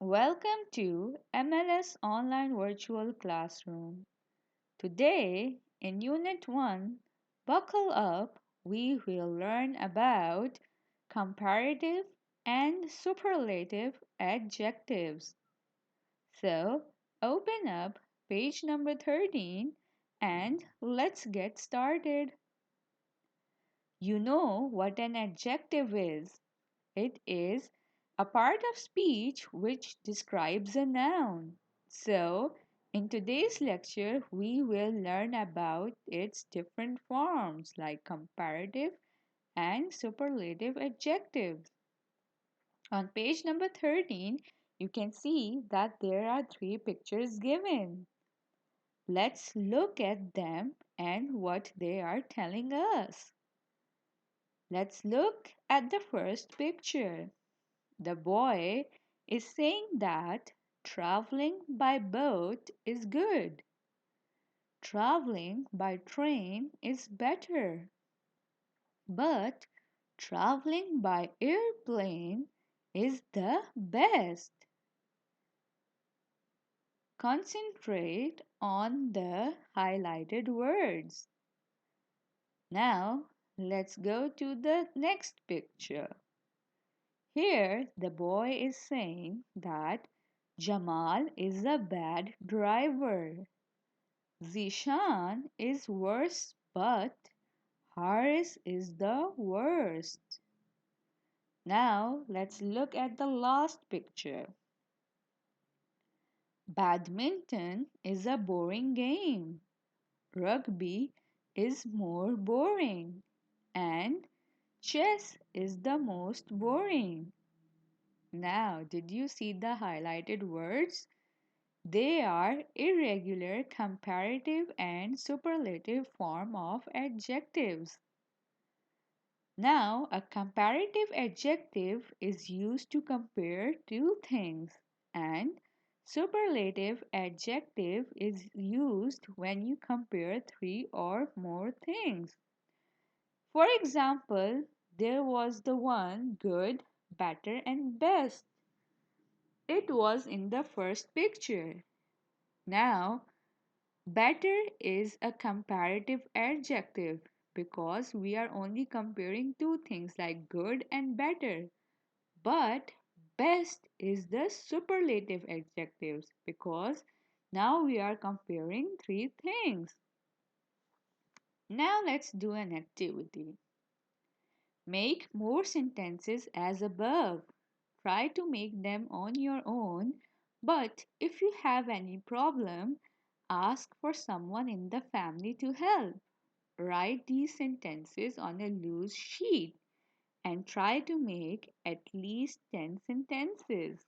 Welcome to MLS Online Virtual Classroom. Today, in Unit 1, buckle up, we will learn about comparative and superlative adjectives. So, open up page number 13 and let's get started. You know what an adjective is. It is a part of speech which describes a noun. So, in today's lecture, we will learn about its different forms like comparative and superlative adjectives. On page number 13, you can see that there are three pictures given. Let's look at them and what they are telling us. Let's look at the first picture. The boy is saying that traveling by boat is good. Traveling by train is better. But traveling by airplane is the best. Concentrate on the highlighted words. Now, let's go to the next picture. Here, the boy is saying that Jamal is a bad driver. Zishan is worse, but Haris is the worst. Now, let's look at the last picture. Badminton is a boring game. Rugby is more boring. And chess is the most boring. Now, did you see the highlighted words? They are irregular comparative and superlative form of adjectives. Now, a comparative adjective is used to compare two things, and superlative adjective is used when you compare three or more things. For example, there was the one good, better, and best. It was in the first picture. Now, better is a comparative adjective because we are only comparing two things like good and better. But best is the superlative adjectives because now we are comparing three things. Now let's do an activity. Make more sentences as above. Try to make them on your own, but if you have any problem, ask for someone in the family to help. Write these sentences on a loose sheet and try to make at least 10 sentences.